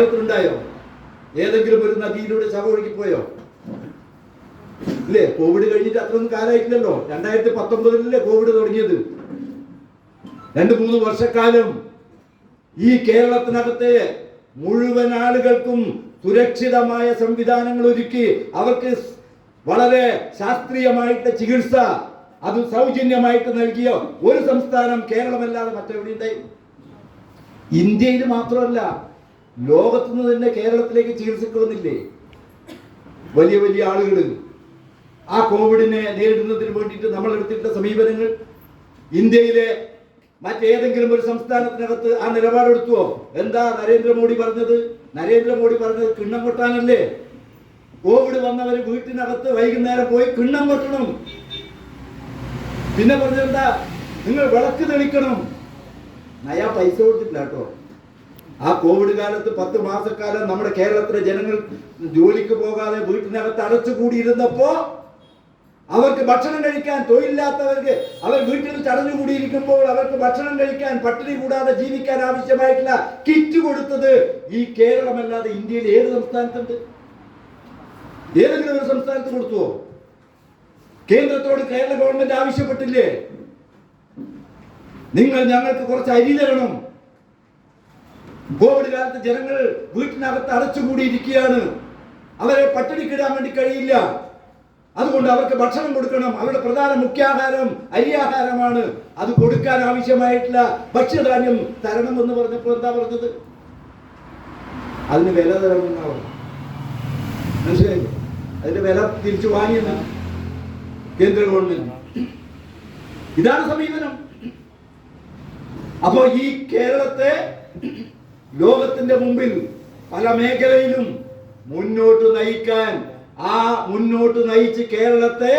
ഉണ്ടായോ? ഏതെങ്കിലും ഒരു നദിയിലൂടെ ശവം ഒഴുകിപ്പോയോ? ഇല്ലേ? കോവിഡ് കഴിഞ്ഞിട്ട് അത്രയൊന്നും കാലമായിട്ടില്ലല്ലോ. 2019 കോവിഡ് തുടങ്ങിയത്. 2-3 വർഷക്കാലം ഈ കേരളത്തിനകത്തെ മുഴുവൻ ആളുകൾക്കും സുരക്ഷിതമായ സംവിധാനങ്ങൾ ഒരുക്കി അവർക്ക് വളരെ ശാസ്ത്രീയമായിട്ട് ചികിത്സ അത് സൗജന്യമായിട്ട് നൽകിയ ഒരു സംസ്ഥാനം കേരളമല്ലാതെ മറ്റെവിടെയുണ്ടായി? ഇന്ത്യയിൽ മാത്രമല്ല, ലോകത്തുനിന്ന് തന്നെ കേരളത്തിലേക്ക് ചികിത്സക്ക് വന്നില്ലേ വലിയ വലിയ ആളുകൾ? ആ കോവിഡിനെ നേരിടുന്നതിന് വേണ്ടിയിട്ട് നമ്മൾ എടുത്തിട്ട സമീപനങ്ങൾ ഇന്ത്യയിലെ മറ്റേതെങ്കിലും ഒരു സംസ്ഥാനത്തിനകത്ത് ആ നിലപാടെടുത്തുവോ? എന്താ നരേന്ദ്രമോദി പറഞ്ഞത് കിണ്ണം കൊട്ടാനല്ലേ? കോവിഡ് വന്നവര് വീട്ടിനകത്ത് വൈകുന്നേരം പോയി കിണ്ണം കൊട്ടണം. പിന്നെ പറഞ്ഞെന്താ? നിങ്ങൾ വിളക്ക് തെളിക്കണം. നയാ പൈസ കൊടുത്തിട്ടില്ല കേട്ടോ. ആ കോവിഡ് കാലത്ത് 10 മാസക്കാലം നമ്മുടെ കേരളത്തിലെ ജനങ്ങൾ ജോലിക്ക് പോകാതെ വീട്ടിനകത്ത് അടച്ചുകൂടിയിരുന്നപ്പോ അവർക്ക് ഭക്ഷണം കഴിക്കാൻ, തൊഴിലില്ലാത്തവർക്ക് അവർ വീട്ടിൽ ചടഞ്ഞുകൂടിയിരിക്കുമ്പോൾ അവർക്ക് ഭക്ഷണം കഴിക്കാൻ, പട്ടിണി കൂടാതെ ജീവിക്കാൻ ആവശ്യമായിട്ടുള്ള കിറ്റ് കൊടുത്തത് ഈ കേരളമല്ലാതെ ഇന്ത്യയിൽ ഏത് സംസ്ഥാനത്തുണ്ട്? ഏതെങ്കിലും ഒരു സംസ്ഥാനത്ത് കൊടുത്തുവോ? കേന്ദ്രത്തോട് കേരള ഗവൺമെന്റ് ആവശ്യപ്പെട്ടില്ലേ? നിങ്ങൾ ഞങ്ങൾക്ക് കുറച്ച് അരി തരണം. കോവിഡ് കാലത്ത് ജനങ്ങൾ വീട്ടിനകത്ത് അടച്ചുകൂടിയിരിക്കുകയാണ്. അവരെ പട്ടിണിക്കിടാൻ വേണ്ടി കഴിയില്ല. അതുകൊണ്ട് അവർക്ക് ഭക്ഷണം കൊടുക്കണം. അവരുടെ പ്രധാന മുഖ്യാഹാരം അരിയാഹാരമാണ്. അത് കൊടുക്കാൻ ആവശ്യമായിട്ടുള്ള ഭക്ഷ്യധാന്യം തരണം എന്ന് പറഞ്ഞപ്പോൾ എന്താ പറഞ്ഞത്? അതിന് വില തരണമെന്നാണ്. മനസ്സിലായില്ലേ? അതിന്റെ വില തിരിച്ചു വാങ്ങിയെന്ന് കേന്ദ്ര ഗവൺമെന്റ്. ഇതാണ് സമീപനം. അപ്പോ ഈ കേരളത്തെ ലോകത്തിന്റെ മുമ്പിൽ പല മേഖലയിലും മുന്നോട്ട് നയിക്കാൻ, ആ മുന്നോട്ട് നയിച്ച് കേരളത്തെ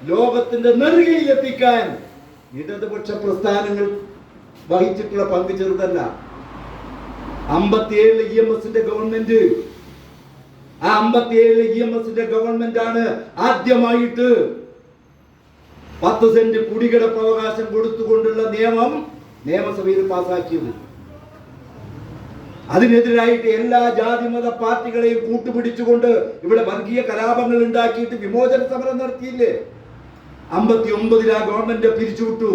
ലോകത്തിന്റെ നെറുകയിലെത്തിക്കാൻ ഇടതുപക്ഷ പ്രസ്ഥാനങ്ങൾ വഹിച്ചിട്ടുള്ള പങ്ക് ചെറുതല്ല. 57 EMSന്റെ ഗവൺമെന്റ്, ആ 57 EMSന്റെ ഗവൺമെന്റ് ആണ് ആദ്യമായിട്ട് 10 സെന്റ് കുടികിടപ്പവകാശം കൊടുത്തുകൊണ്ടുള്ള നിയമം നിയമസഭയിൽ പാസാക്കിയത്. അതിനെതിരായിട്ട് എല്ലാ ജാതിമത പാർട്ടികളെയും കൂട്ടുപിടിച്ചുകൊണ്ട് ഇവിടെ വർഗീയ കലാപങ്ങൾ ഉണ്ടാക്കിയിട്ട് വിമോചന സമരം നടത്തിയില്ലേ? 59 ആ ഗവൺമെന്റ് പിരിച്ചുവിട്ടു.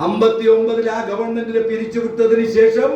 59 ആ ഗവൺമെന്റിനെ പിരിച്ചുവിട്ടതിന് ശേഷം